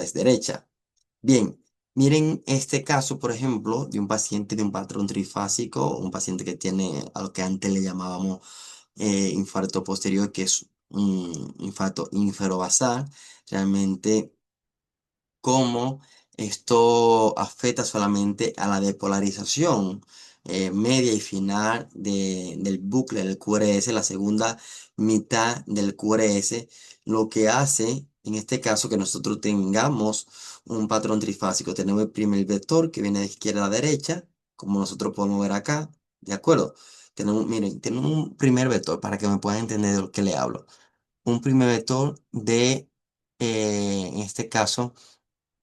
es derecha. Bien, miren este caso, por ejemplo, de un paciente de un patrón trifásico, un paciente que tiene a lo que antes le llamábamos infarto posterior, que es un infarto inferobasal. Realmente cómo esto afecta solamente a la depolarización media y final del bucle del QRS, la segunda mitad del QRS, lo que hace en este caso que nosotros tengamos un patrón trifásico. Tenemos el primer vector que viene de izquierda a derecha, como nosotros podemos ver acá, ¿de acuerdo? Miren, tenemos un primer vector para que me puedan entender de lo que le hablo. Un primer vector en este caso,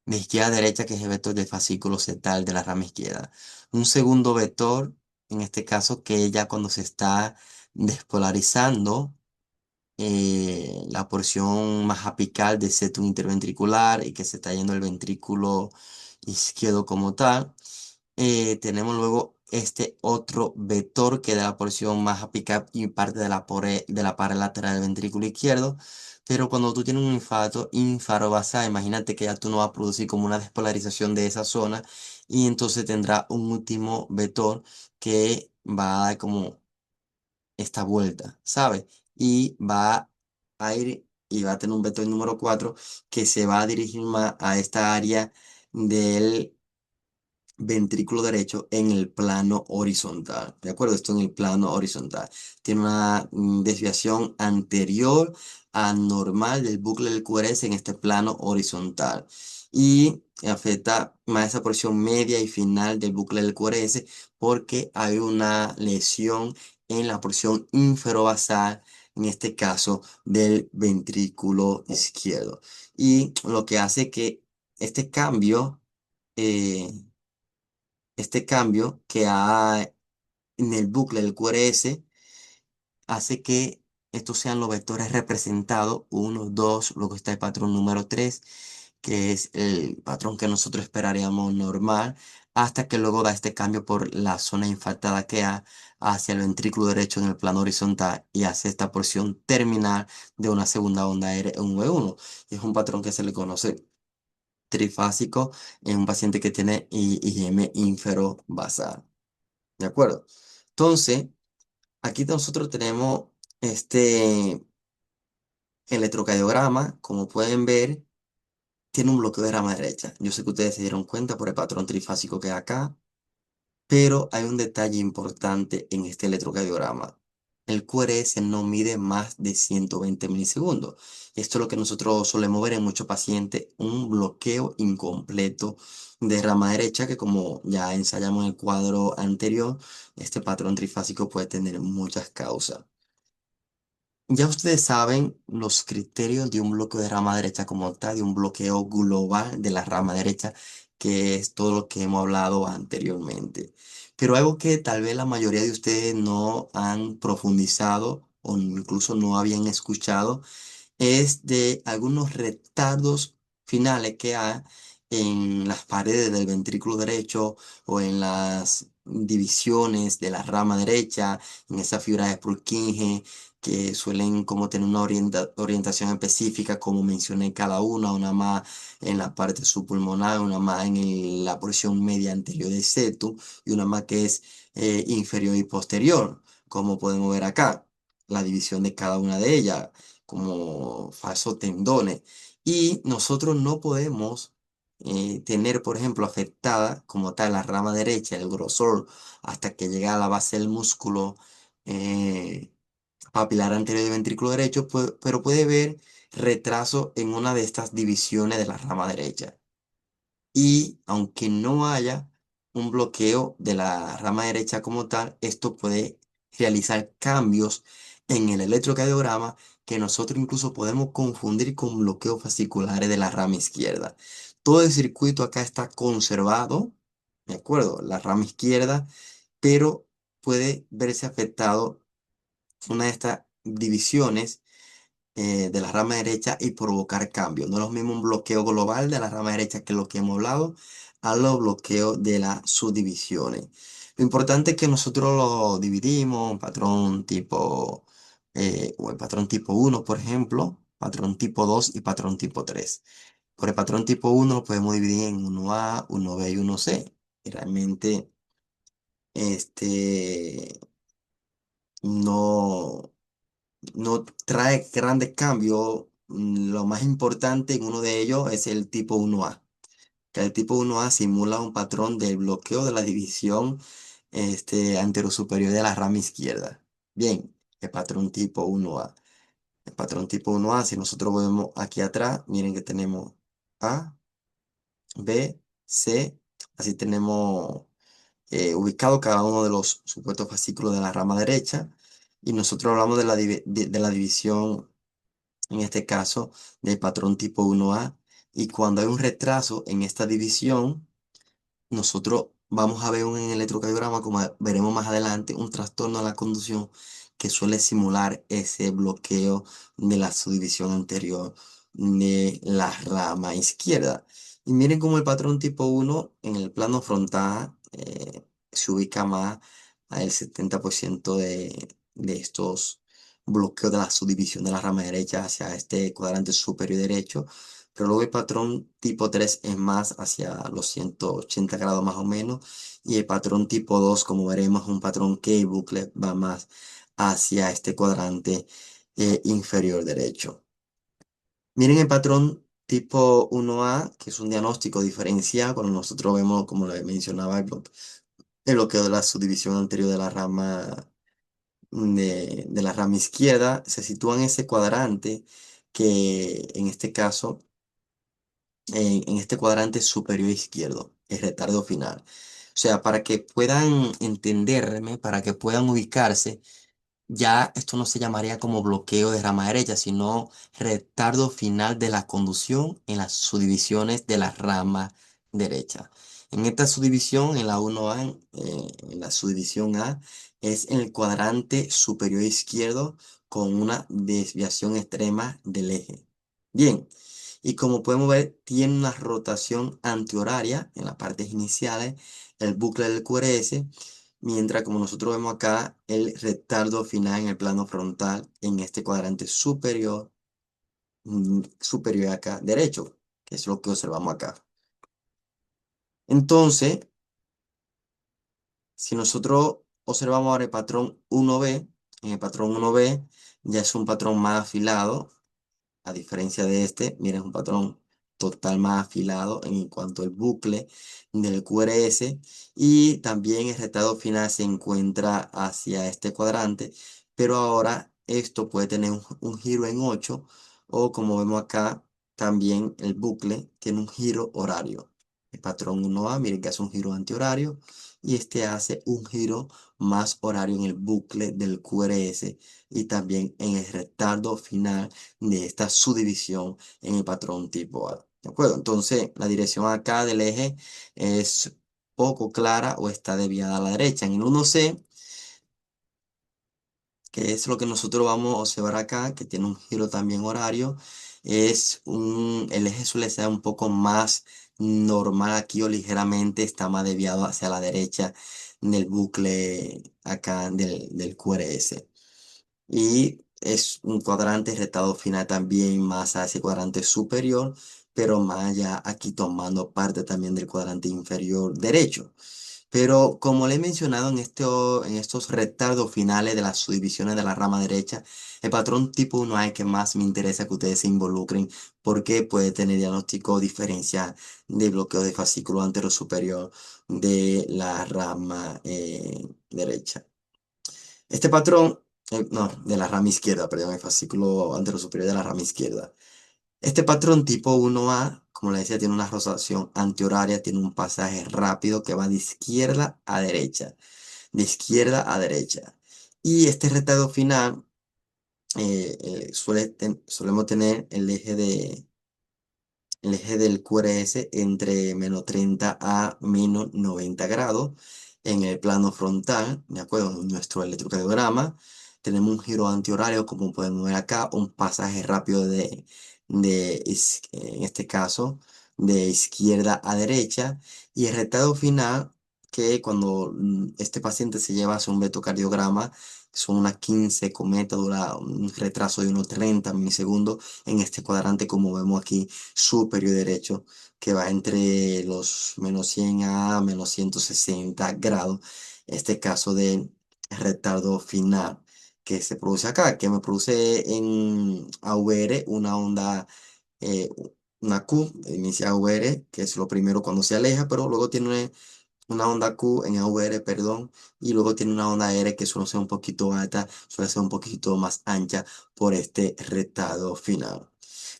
de izquierda a derecha, que es el vector del fascículo setal de la rama izquierda. Un segundo vector, en este caso, que ya cuando se está despolarizando la porción más apical del septum interventricular y que se está yendo el ventrículo izquierdo como tal. Tenemos luego este otro vector que da la porción más apical y parte de de la pared lateral del ventrículo izquierdo. Pero cuando tú tienes un infarto infarobasal, imagínate que ya tú no vas a producir como una despolarización de esa zona y entonces tendrá un último vector que va a dar como esta vuelta, ¿sabes? Y va a ir y va a tener un vector número 4 que se va a dirigir más a esta área del ventrículo derecho en el plano horizontal. ¿De acuerdo? Esto en el plano horizontal. Tiene una desviación anterior anormal del bucle del QRS en este plano horizontal. Y afecta más esa porción media y final del bucle del QRS porque hay una lesión en la porción inferobasal, en este caso del ventrículo izquierdo. Y lo que hace que este cambio eh, este cambio que hay en el bucle del QRS hace que estos sean los vectores representados, uno, 2, luego está el patrón número 3, que es el patrón que nosotros esperaríamos normal, hasta que luego da este cambio por la zona infartada que hay hacia el ventrículo derecho en el plano horizontal y hace esta porción terminal de una segunda onda R1V1. Y es un patrón que se le conoce trifásico en un paciente que tiene IgM basal. ¿De acuerdo? Entonces, aquí nosotros tenemos este electrocardiograma, como pueden ver, tiene un bloqueo de rama derecha. Yo sé que ustedes se dieron cuenta por el patrón trifásico que hay acá, pero hay un detalle importante en este electrocardiograma. El QRS no mide más de 120 milisegundos. Esto es lo que nosotros solemos ver en muchos pacientes, un bloqueo incompleto de rama derecha, que como ya ensayamos en el cuadro anterior, este patrón trifásico puede tener muchas causas. Ya ustedes saben los criterios de un bloqueo de rama derecha como tal, de un bloqueo global de la rama derecha, que es todo lo que hemos hablado anteriormente. Pero algo que tal vez la mayoría de ustedes no han profundizado o incluso no habían escuchado es de algunos retardos finales que hay en las paredes del ventrículo derecho o en las divisiones de la rama derecha, en esa fibra de Purkinje que suelen como tener una orientación específica, como mencioné cada una más en la parte subpulmonar, una más en la porción media anterior del septum y una más que es inferior y posterior, como podemos ver acá, la división de cada una de ellas como falsos tendones. Y nosotros no podemos tener, por ejemplo, afectada como tal la rama derecha, el grosor, hasta que llega a la base del músculo eh, papilar anterior del ventrículo derecho, pero puede haber retraso en una de estas divisiones de la rama derecha. Y aunque no haya un bloqueo de la rama derecha como tal, esto puede realizar cambios en el electrocardiograma que nosotros incluso podemos confundir con bloqueos fasciculares de la rama izquierda. Todo el circuito acá está conservado, ¿de acuerdo? La rama izquierda, pero puede verse afectado una de estas divisiones de la rama derecha y provocar cambios. No es lo mismo un bloqueo global de la rama derecha que lo que hemos hablado a los bloqueos de las subdivisiones. Lo importante es que nosotros lo dividimos, un patrón tipo, o el patrón tipo 1 por ejemplo, patrón tipo 2 y patrón tipo 3. Por el patrón tipo uno lo podemos dividir en uno a, uno b y uno c. Y realmente este no, no trae grandes cambios. Lo más importante en uno de ellos es el tipo uno a, que el tipo uno a simula un patrón del bloqueo de la división anterosuperior de la rama izquierda. Bien, el patrón tipo uno a. El patrón tipo uno a, si nosotros vemos aquí atrás, miren que tenemos A, B, C, así tenemos ubicado cada uno de los supuestos fascículos de la rama derecha. Y nosotros hablamos de la división, en este caso, del patrón tipo uno a. Y cuando hay un retraso en esta división, nosotros vamos a ver en el electrocardiograma, como veremos más adelante, un trastorno de la conducción que suele simular ese bloqueo de la subdivisión anterior de la rama izquierda. Y miren cómo el patrón tipo uno en el plano frontal se ubica más al 70% de estos bloqueos de la subdivisión de la rama derecha hacia este cuadrante superior derecho, pero luego el patrón tipo 3 es más hacia los 180 grados más o menos. Y el patrón tipo 2, como veremos, es un patrón que el bucle va más hacia este cuadrante inferior derecho. Miren el patrón tipo 1A, que es un diagnóstico diferencial. Cuando nosotros vemos, como le mencionaba, el bloqueo de la subdivisión anterior de la rama, de la rama izquierda, se sitúa en ese cuadrante que en este caso en este cuadrante superior izquierdo, el retardo final. O sea, para que puedan entenderme, para que puedan ubicarse, ya esto no se llamaría como bloqueo de rama derecha, sino retardo final de la conducción en las subdivisiones de la rama derecha. En esta subdivisión, en la 1A, en la subdivisión A, es en el cuadrante superior izquierdo con una desviación extrema del eje. Bien, y como podemos ver, tiene una rotación antihoraria en las partes iniciales, el bucle del QRS. Mientras, como nosotros vemos acá, el retardo final en el plano frontal en este cuadrante superior, superior acá derecho, que es lo que observamos acá. Entonces, si nosotros observamos ahora el patrón 1B, en el patrón 1B ya es un patrón más afilado. A diferencia de este, miren, es un patrón total más afilado en cuanto al bucle del QRS, y también el retado final se encuentra hacia este cuadrante, pero ahora esto puede tener un giro en 8, o como vemos acá, también el bucle tiene un giro horario. El patrón 1A, miren que hace un giro antihorario, y este hace un giro más horario en el bucle del QRS y también en el retardo final de esta subdivisión en el patrón tipo A. ¿De acuerdo? Entonces, la dirección acá del eje es poco clara o está desviada a la derecha. En el 1C, que es lo que nosotros vamos a observar acá, que tiene un giro también horario, el eje suele ser un poco más normal aquí o ligeramente está más desviado hacia la derecha del bucle acá del QRS. Y es un cuadrante retado final también más a ese cuadrante superior, pero más ya aquí tomando parte también del cuadrante inferior derecho. Pero como le he mencionado en estos retardos finales de las subdivisiones de la rama derecha, el patrón tipo 1A es el que más me interesa que ustedes se involucren porque puede tener diagnóstico diferencial de bloqueo de fascículo anterior superior de la rama derecha. Este patrón, no, de la rama izquierda, perdón, el fascículo anterosuperior de la rama izquierda. Este patrón tipo 1A, como le decía, tiene una rotación antihoraria, tiene un pasaje rápido que va de izquierda a derecha, de izquierda a derecha. Y este retardo final solemos tener el eje del QRS entre menos 30 a menos 90 grados en el plano frontal, ¿de acuerdo? En nuestro electrocardiograma tenemos un giro antihorario, como podemos ver acá, un pasaje rápido en este caso, de izquierda a derecha, y el retardo final, que cuando este paciente se lleva a hacer un betocardiograma, son unas 15 cometas, dura un retraso de unos 30 milisegundos en este cuadrante, como vemos aquí, superior derecho, que va entre los -100 a -160 grados. Este caso de retardo final que se produce acá, que me produce en AVR una onda, eh, una Q, inicia AVR, que es lo primero cuando se aleja, pero luego tiene una onda Q en AVR, perdón, y luego tiene una onda R que suele ser un poquito alta, suele ser un poquito más ancha por este retardo final.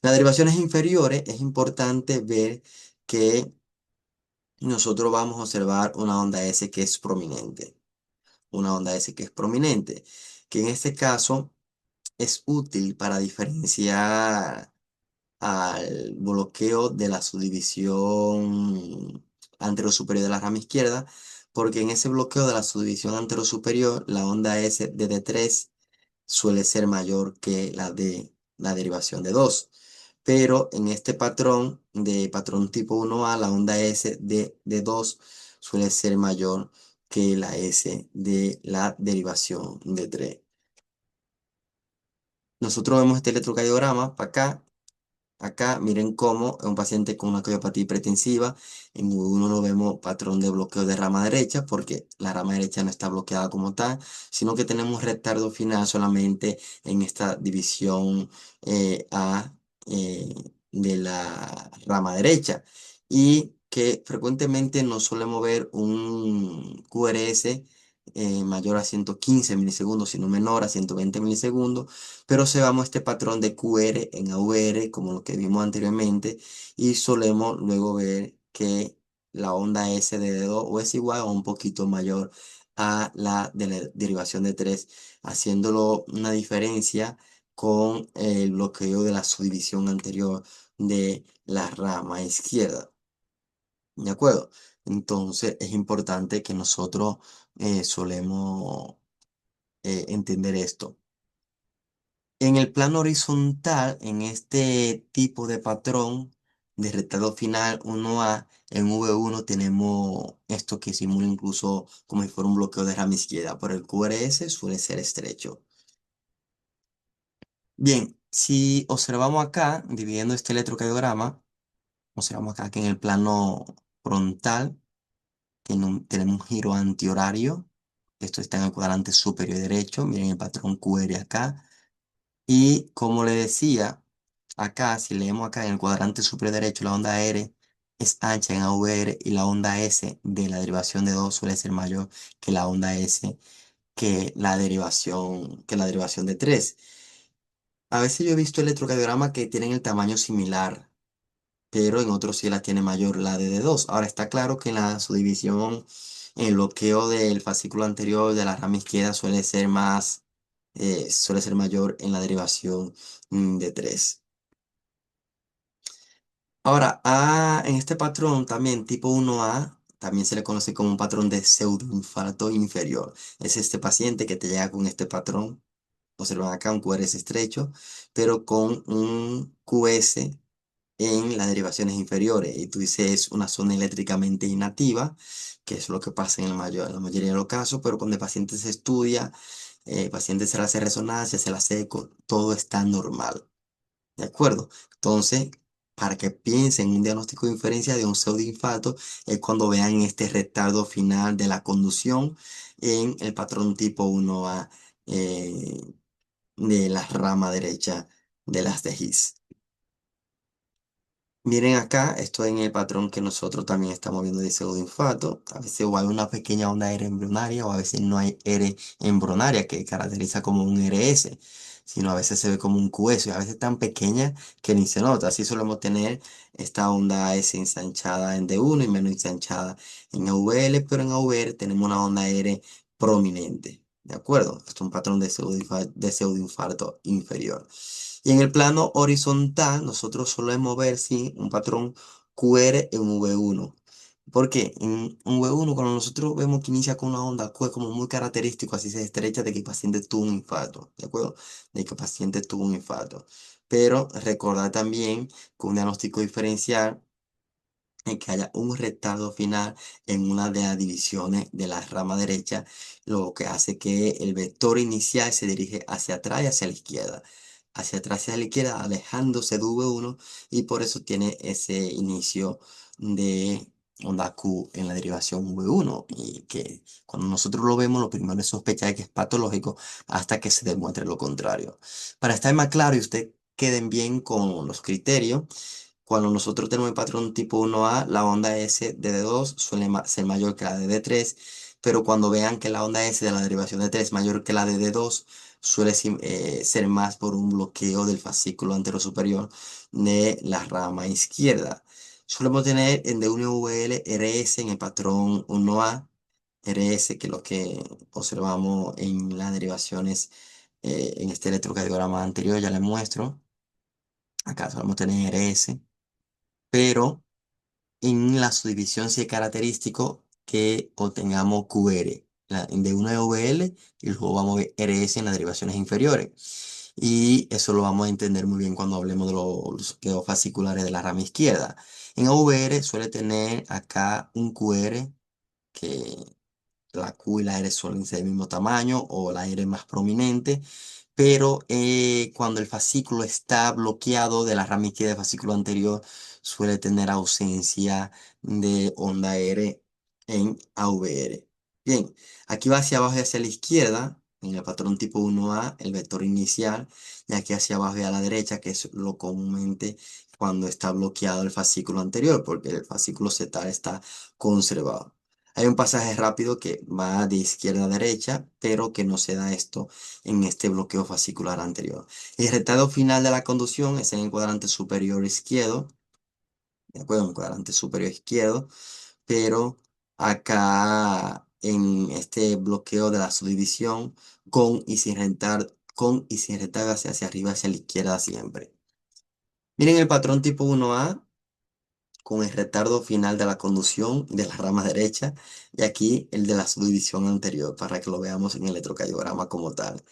Las derivaciones inferiores es importante ver que nosotros vamos a observar una onda S que es prominente, una onda S que es prominente, que en este caso es útil para diferenciar al bloqueo de la subdivisión anterosuperior de la rama izquierda, porque en ese bloqueo de la subdivisión anterosuperior, la onda S de D3 suele ser mayor que la de la derivación de 2. Pero en este patrón de patrón tipo 1A, la onda S de 2 suele ser mayor que la S de la derivación de 3. Nosotros vemos este electrocardiograma para acá. Acá miren cómo un paciente con una cardiopatía hipertensiva, en uno no vemos patrón de bloqueo de rama derecha porque la rama derecha no está bloqueada como tal, sino que tenemos retardo final solamente en esta división A eh, de la rama derecha y que frecuentemente no solemos ver un QRS mayor a 115 milisegundos, sino menor a 120 milisegundos, pero observamos este patrón de QR en AVR, como lo que vimos anteriormente, y solemos luego ver que la onda S de D2 o es igual o un poquito mayor a la de la derivación de 3, haciéndolo una diferencia con el bloqueo de la subdivisión anterior de la rama izquierda. ¿De acuerdo? Entonces es importante que nosotros solemos entender esto. En el plano horizontal, en este tipo de patrón de retardo final 1A, en V1 tenemos esto que simula incluso como si fuera un bloqueo de rama izquierda, pero el QRS suele ser estrecho. Bien, si observamos acá, dividiendo este electrocardiograma, observamos acá que en el plano frontal tenemos un giro antihorario. Esto está en el cuadrante superior derecho. Miren el patrón QR acá. Y como le decía, acá, si leemos acá en el cuadrante superior derecho, la onda R es ancha en AVR y la onda S de la derivación de 2 suele ser mayor que la onda S que la derivación de 3. A veces yo he visto electrocardiogramas que tienen el tamaño similar, pero en otros sí la tiene mayor la de D2. Ahora está claro que en la subdivisión, en el bloqueo del fascículo anterior de la rama izquierda suele ser mayor en la derivación de 3. Ahora, en este patrón también tipo 1A, también se le conoce como un patrón de pseudoinfarto inferior. Es este paciente que te llega con este patrón. Observan acá un QRS estrecho, pero con un QS en las derivaciones inferiores. Y tú dices es una zona eléctricamente inactiva, que es lo que pasa en la mayoría de los casos, pero cuando el paciente se estudia, el paciente se le hace resonancia, se le hace eco, todo está normal. ¿De acuerdo? Entonces, para que piensen en un diagnóstico de inferencia de un pseudoinfarto, es cuando vean este retardo final de la conducción en el patrón tipo 1A de la rama derecha de las de His. Miren acá, estoy en el patrón que nosotros también estamos viendo de pseudoinfarto. A veces o hay una pequeña onda R embrionaria o a veces no hay R embrionaria que caracteriza como un RS, sino a veces se ve como un QS y a veces tan pequeña que ni se nota. Así solemos tener esta onda S ensanchada en D1 y menos ensanchada en AVL, pero en AVR tenemos una onda R prominente. ¿De acuerdo? Esto es un patrón de pseudoinfarto inferior. Y en el plano horizontal, nosotros solemos ver, sí, un patrón QR en V1. Porque en un V1, cuando nosotros vemos que inicia con una onda Q, es como muy característico, así se estrecha de que el paciente tuvo un infarto, ¿de acuerdo? De que el paciente tuvo un infarto. Pero recordar también que un diagnóstico diferencial en que haya un retardo final en una de las divisiones de la rama derecha, lo que hace que el vector inicial se dirige hacia atrás y hacia la izquierda. Hacia atrás y hacia la izquierda, alejándose de V1, y por eso tiene ese inicio de onda Q en la derivación V1, y que cuando nosotros lo vemos, lo primero es sospechar que es patológico hasta que se demuestre lo contrario. Para estar más claro y usted queden bien con los criterios, cuando nosotros tenemos el patrón tipo 1A, la onda S de D2 suele ser mayor que la de D3, pero cuando vean que la onda S de la derivación de 3 es mayor que la de D2, suele ser más por un bloqueo del fascículo antero superior de la rama izquierda. Solemos tener en D1VL RS en el patrón 1A, RS, que es lo que observamos en las derivaciones en este electrocardiograma anterior, ya les muestro. Acá solemos tener RS, pero en la subdivisión sí es característico que obtengamos QR de una VL, y luego vamos a ver RS en las derivaciones inferiores. Y eso lo vamos a entender muy bien cuando hablemos de los bloqueos fasciculares de la rama izquierda. En AVR suele tener acá un QR que la Q y la R suelen ser del mismo tamaño o la R más prominente, pero cuando el fascículo está bloqueado de la rama izquierda del fascículo anterior, suele tener ausencia de onda R en AVR. Bien, aquí va hacia abajo y hacia la izquierda, en el patrón tipo 1A, el vector inicial, y aquí hacia abajo y a la derecha, que es lo comúnmente cuando está bloqueado el fascículo anterior, porque el fascículo Z está conservado. Hay un pasaje rápido que va de izquierda a derecha, pero que no se da esto en este bloqueo fascicular anterior. El retardo final de la conducción es en el cuadrante superior izquierdo, ¿de acuerdo? En el cuadrante superior izquierdo, pero acá en este bloqueo de la subdivisión, con y sin retardo hacia arriba, hacia la izquierda siempre. Miren el patrón tipo 1A con el retardo final de la conducción de la rama derecha, y aquí el de la subdivisión anterior para que lo veamos en el electrocardiograma como tal.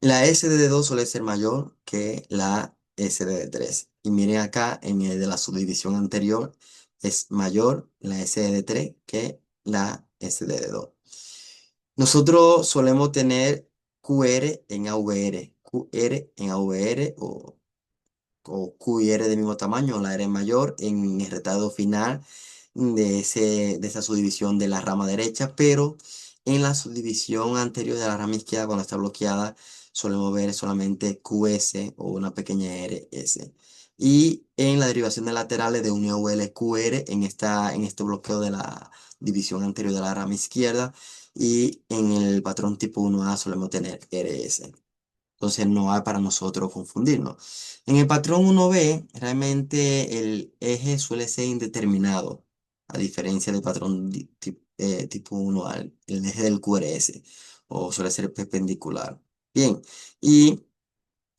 La SDD2 suele ser mayor que la SDD3. Y miren acá, en el de la subdivisión anterior, es mayor la SDD3 que la SDD2. Nosotros solemos tener QR en AVR, QR en AVR o Q y R del mismo tamaño, la R mayor en el retardo final de esa subdivisión de la rama derecha, pero en la subdivisión anterior de la rama izquierda, cuando está bloqueada, solemos ver solamente QS o una pequeña RS. Y en la derivación de laterales de unión QR en este bloqueo de la división anterior de la rama izquierda, y en el patrón tipo 1A solemos tener RS. Entonces no hay para nosotros confundirnos. En el patrón 1B, realmente el eje suele ser indeterminado, a diferencia del patrón tipo 1A, el eje del QRS, o suele ser perpendicular. Bien, y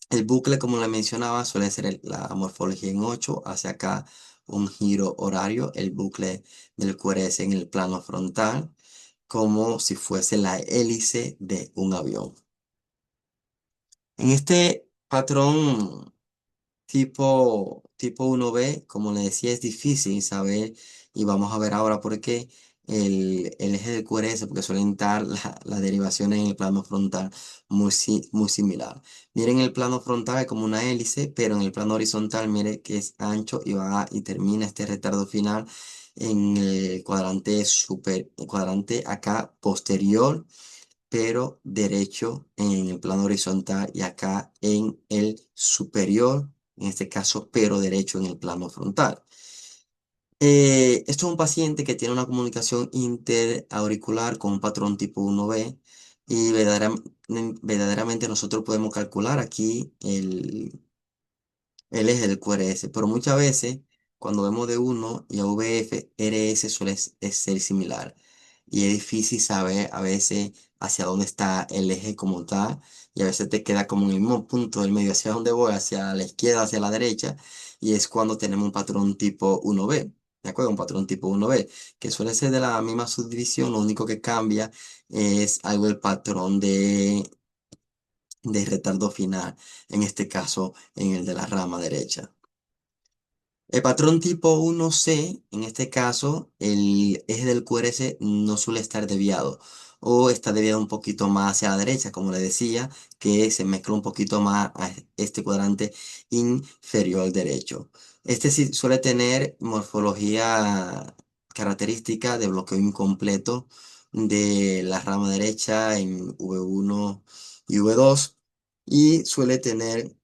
el bucle, como le mencionaba, suele ser la morfología en 8, hacia acá un giro horario, el bucle del QRS en el plano frontal, como si fuese la hélice de un avión. En este patrón tipo 1B, como le decía, es difícil saber, y vamos a ver ahora por qué el eje del QRS, porque suelen estar las derivaciones en el plano frontal muy similar. Miren el plano frontal es como una hélice, pero en el plano horizontal, mire que es ancho y termina este retardo final en el el cuadrante acá posterior, pero derecho en el plano horizontal, y acá en el superior, en este caso, pero derecho en el plano frontal. Esto es un paciente que tiene una comunicación interauricular con un patrón tipo 1B, y verdaderamente nosotros podemos calcular aquí el eje del QRS, pero muchas veces cuando vemos D1 y AVF, RS suele ser similar, y es difícil saber a veces hacia dónde está el eje como tal, y a veces te queda como en el mismo punto del medio, hacia dónde voy, hacia la izquierda, hacia la derecha, y es cuando tenemos un patrón tipo 1B. ¿De acuerdo? Un patrón tipo 1B, que suele ser de la misma subdivisión, lo único que cambia es algo el patrón de retardo final, en este caso en el de la rama derecha. El patrón tipo 1C, en este caso, el eje del QRS no suele estar desviado o está desviado un poquito más hacia la derecha, como le decía, que se mezcla un poquito más a este cuadrante inferior derecho. Este sí suele tener morfología característica de bloqueo incompleto de la rama derecha en V1 y V2 y suele tener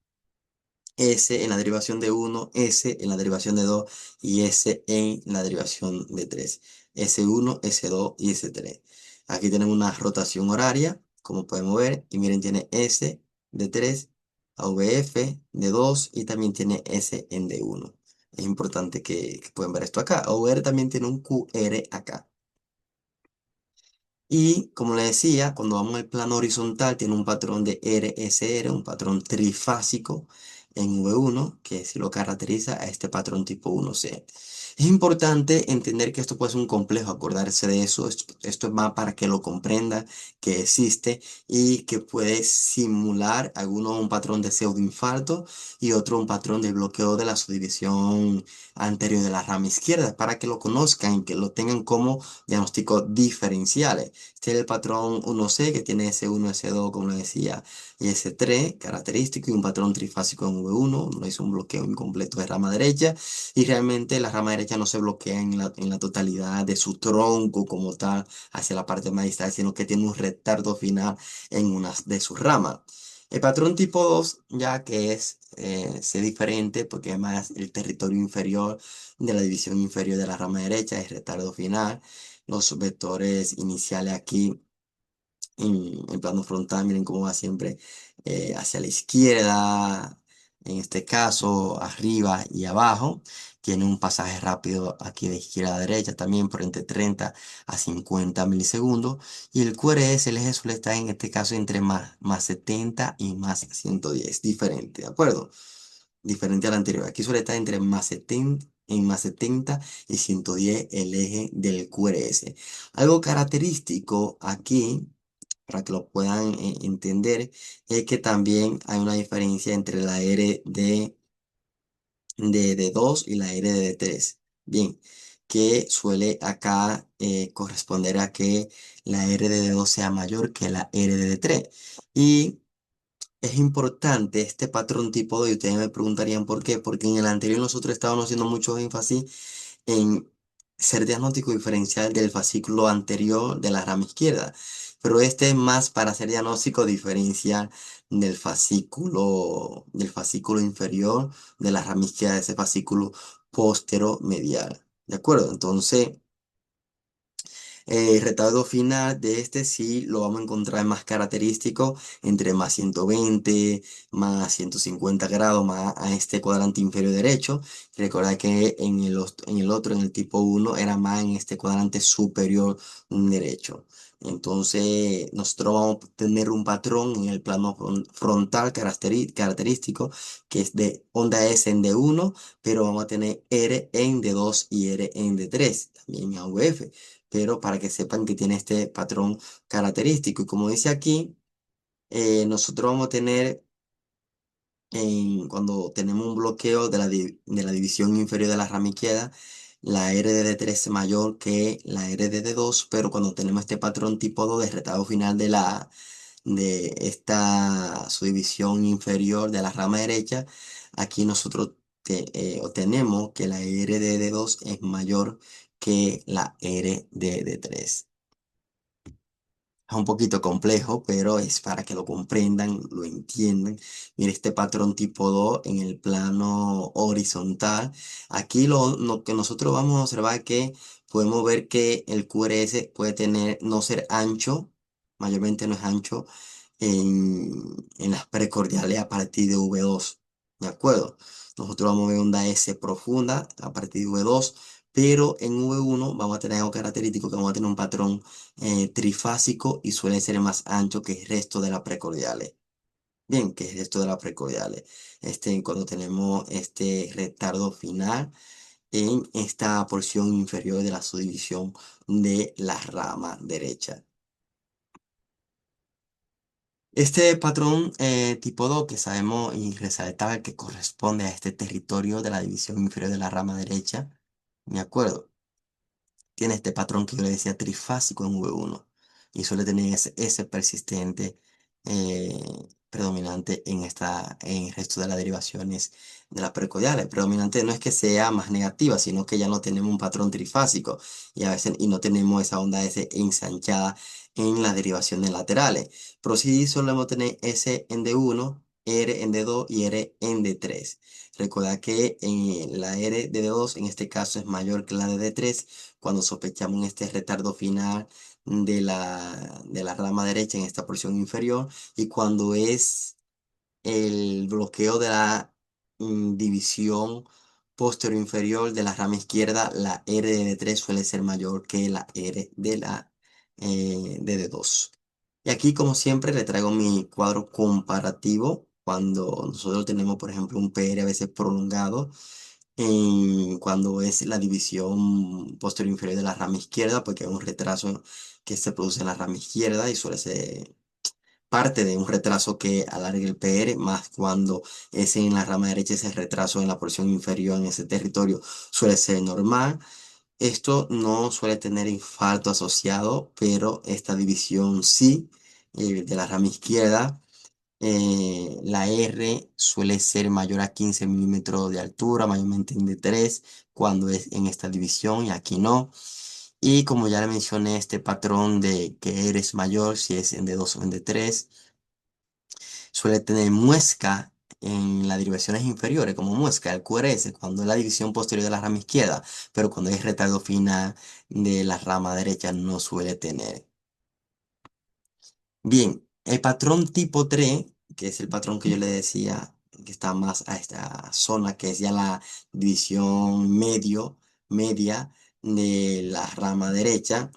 S en la derivación de uno, S en la derivación de 2 y S en la derivación de 3. S1, S2 y S3. Aquí tenemos una rotación horaria, como podemos ver, y miren, tiene S de 3, AVF de 2 y también tiene S en D1. Es importante que puedan ver esto acá. AVR también tiene un QR acá. Y como le decía, cuando vamos al plano horizontal, tiene un patrón de RSR, un patrón trifásico en V1, que sí lo caracteriza a este patrón tipo 1C. Es importante entender que esto puede ser un complejo, acordarse de eso. Esto es más para que lo comprenda, que existe y que puede simular alguno un patrón de pseudoinfarto y otro un patrón de bloqueo de la subdivisión anterior de la rama izquierda, para que lo conozcan, que lo tengan como diagnósticos diferenciales. Este es el patrón 1C que tiene S1, S2, como le decía, y S3 característico y un patrón trifásico en V1. No hizo un bloqueo incompleto de rama derecha y realmente la rama derecha no se bloquea en la totalidad de su tronco como tal hacia la parte más distal, sino que tiene un retardo final en una de sus ramas. El patrón tipo 2 ya que es diferente porque además el territorio inferior de la división inferior de la rama derecha es retardo final. Los vectores iniciales aquí en plano frontal, miren cómo va siempre hacia la izquierda, en este caso arriba y abajo. Tiene un pasaje rápido aquí de izquierda a derecha también por entre 30 a 50 milisegundos. Y el QRS, el eje suele estar en este caso entre más 70 y más 110, diferente, ¿de acuerdo? Diferente al anterior. Aquí suele estar entre más 70 y 110 el eje del QRS. Algo característico aquí, para que lo puedan entender, es que también hay una diferencia entre la R de D2 y la R de D3. Bien, que suele acá corresponder a que la R de D2 sea mayor que la R de D3. Y es importante este patrón tipo 2 y ustedes me preguntarían por qué, porque en el anterior nosotros estábamos haciendo mucho énfasis en ser diagnóstico diferencial del fascículo anterior de la rama izquierda, pero este es más para hacer diagnóstico diferencial del fascículo inferior de la rama izquierda, de ese fascículo posteromedial. ¿De acuerdo? Entonces, el retardo final de este sí lo vamos a encontrar más característico entre más 120, más 150 grados, más a este cuadrante inferior derecho. Recuerda que en el otro, en el tipo 1, era más en este cuadrante superior derecho. Entonces, nosotros vamos a tener un patrón en el plano frontal característico, que es de onda S en D1, pero vamos a tener R en D2 y R en D3, también en AVF, pero para que sepan que tiene este patrón característico. Y como dice aquí, nosotros vamos a tener, cuando tenemos un bloqueo de la división inferior de la rama izquierda, la R de D3 es mayor que la R de D2, pero cuando tenemos este patrón tipo 2 de retardo final de esta subdivisión inferior de la rama derecha, aquí nosotros obtenemos que la R de D2 es mayor que la R de D3. Es un poquito complejo, pero es para que lo comprendan, lo entiendan. Mire este patrón tipo 2 en el plano horizontal. Aquí lo que nosotros vamos a observar es que podemos ver que el QRS puede no ser ancho, mayormente no es ancho, en las precordiales a partir de V2. ¿De acuerdo? Nosotros vamos a ver onda S profunda a partir de V2, pero en V1 vamos a tener algo característico que vamos a tener un patrón trifásico y suele ser más ancho que el resto de las precordiales. Bien, que es el resto de las precordiales. Cuando tenemos este retardo final en esta porción inferior de la subdivisión de la rama derecha. Este patrón tipo 2 que sabemos y resaltar que corresponde a este territorio de la división inferior de la rama derecha, ¿de acuerdo? Tiene este patrón que yo le decía trifásico en V1 y suele tener ese persistente eh, predominante en el resto de las derivaciones de las percodiales. Predominante no es que sea más negativa, sino que ya no tenemos un patrón trifásico y a veces y no tenemos esa onda S ensanchada en las derivaciones laterales. Pero sí solemos tener S en D1, R en D2 y R en D3. Recuerda que la R de D2 en este caso es mayor que la de D3 cuando sospechamos este retardo final de la rama derecha en esta porción inferior y cuando es el bloqueo de la división posterior inferior de la rama izquierda, la R de D3 suele ser mayor que la R de la de D2. Y aquí, como siempre, le traigo mi cuadro comparativo cuando nosotros tenemos, por ejemplo, un PR a veces prolongado cuando es la división posterior inferior de la rama izquierda, porque es un retraso que se produce en la rama izquierda y suele ser parte de un retraso que alarga el PR, más cuando es en la rama derecha ese retraso en la porción inferior en ese territorio suele ser normal. Esto no suele tener infarto asociado, pero esta división sí, de la rama izquierda. La R suele ser mayor a 15 milímetros de altura, mayormente en D3, cuando es en esta división y aquí no. Y como ya le mencioné, este patrón de que R es mayor, si es en D2 o en D3, suele tener muesca en las derivaciones inferiores, como muesca, el QRS, cuando es la división posterior de la rama izquierda, pero cuando es retardo final de la rama derecha no suele tener. Bien, el patrón tipo 3, que es el patrón que yo le decía, que está más a esta zona, que es ya la división media de la rama derecha,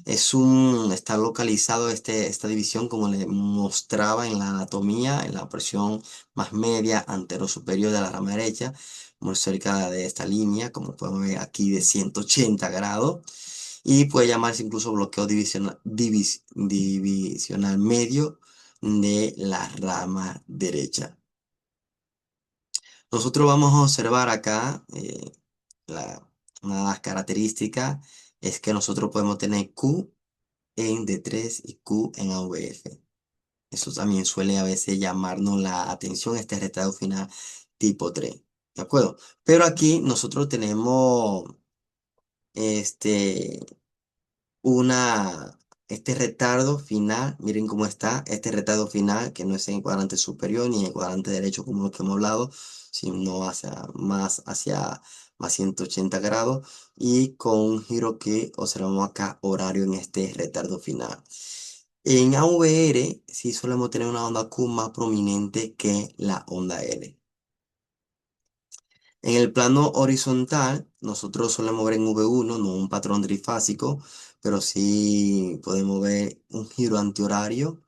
está localizado esta división como le mostraba en la anatomía, en la porción más media, antero-superior de la rama derecha, muy cerca de esta línea, como podemos ver aquí de 180 grados y puede llamarse incluso bloqueo divisional medio de la rama derecha. Nosotros vamos a observar acá una de las características es que nosotros podemos tener Q en D3 y Q en AVF. Eso también suele a veces llamarnos la atención, este retardo final tipo 3. ¿De acuerdo? Pero aquí nosotros tenemos este, una, este retardo final, miren cómo está, este retardo final, que no es en el cuadrante superior ni en el cuadrante derecho como lo que hemos hablado, sino hacia más 180 grados y con un giro que observamos acá horario en este retardo final. En AVR sí solemos tener una onda Q más prominente que la onda L. En el plano horizontal, nosotros solemos ver en V1, no un patrón trifásico, pero sí podemos ver un giro antihorario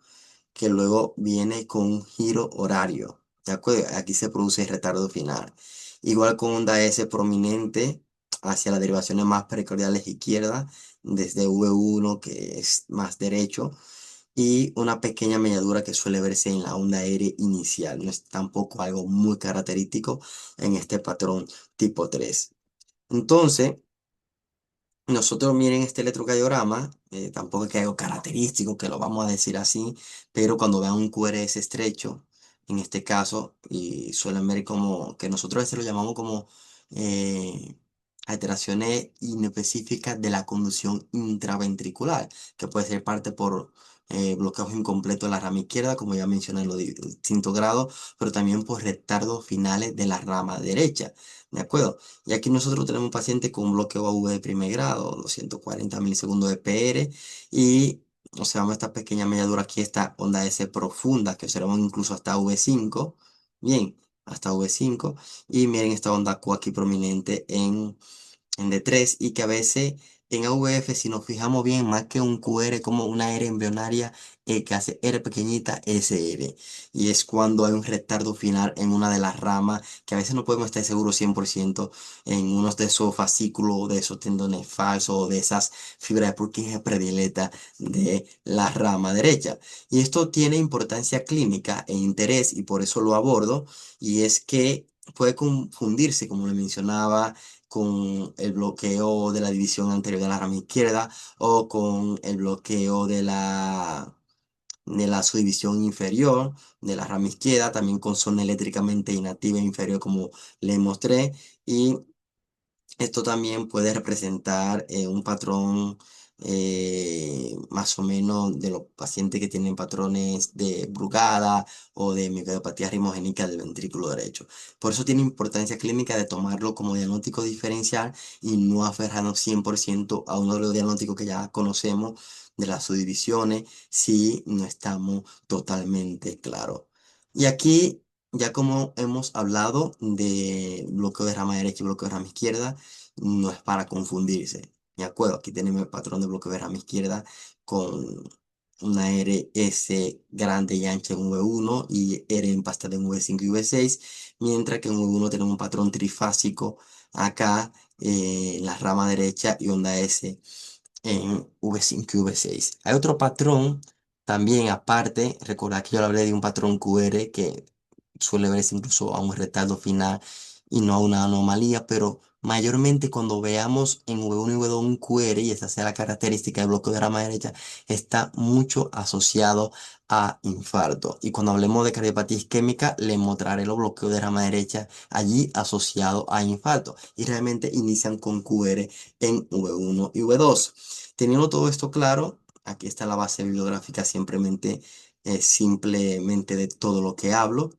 que luego viene con un giro horario. ¿De acuerdo? Aquí se produce el retardo final. Igual con onda S prominente hacia las derivaciones más pericardiales izquierdas, desde V1, que es más derecho, y una pequeña melladura que suele verse en la onda aérea inicial. No es tampoco algo muy característico en este patrón tipo 3. Entonces, nosotros miren este electrocardiograma, tampoco es que algo característico, que lo vamos a decir así, pero cuando vean un QRS estrecho, en este caso, y suelen ver como, que nosotros a veces lo llamamos como eh, alteraciones inespecíficas de la conducción intraventricular, que puede ser parte por bloqueos incompletos de la rama izquierda, como ya mencioné en los distintos grados, pero también por retardos finales de la rama derecha, ¿de acuerdo? Y aquí nosotros tenemos un paciente con un bloqueo AV de primer grado, 240 milisegundos de PR, y observamos esta pequeña melladura aquí, esta onda S profunda, que observamos incluso hasta V5, bien, hasta V5, y miren esta onda Q aquí prominente en D3, y que a veces En AVF, si nos fijamos bien, más que un QR, como una R embrionaria que hace R pequeñita, SR. Y es cuando hay un retardo final en una de las ramas, que a veces no podemos estar seguros 100% en unos de esos fascículos, de esos tendones falsos, o de esas fibras de Purkinje predilecta de la rama derecha. Y esto tiene importancia clínica e interés, y por eso lo abordo, y es que puede confundirse, como le mencionaba, con el bloqueo de la división anterior de la rama izquierda o con el bloqueo de la subdivisión inferior de la rama izquierda, también con zona eléctricamente inactiva inferior como le mostré. Y esto también puede representar un patrón más o menos de los pacientes que tienen patrones de Brugada o de miocardiopatía ritmogénica del ventrículo derecho. Por eso tiene importancia clínica de tomarlo como diagnóstico diferencial y no aferrarnos 100% a uno de los diagnósticos que ya conocemos de las subdivisiones si no estamos totalmente claros. Y aquí, ya como hemos hablado de bloqueo de rama derecha y bloqueo de rama izquierda, no es para confundirse. De acuerdo, aquí tenemos el patrón de bloqueo de rama izquierda con una RS grande y ancha en V1 y R empastada en V5 y V6, mientras que en V1 tenemos un patrón trifásico acá en la rama derecha y onda S en V5 y V6. Hay otro patrón también aparte, recordad que yo le hablé de un patrón QR que suele verse incluso a un retardo final y no a una anomalía, pero mayormente cuando veamos en V1 y V2 un QR, y esa sea la característica del bloqueo de rama derecha, está mucho asociado a infarto. Y cuando hablemos de cardiopatía isquémica, le mostraré los bloqueos de rama derecha allí asociados a infarto. Y realmente inician con QR en V1 y V2. Teniendo todo esto claro, aquí está la base bibliográfica simplemente de todo lo que hablo.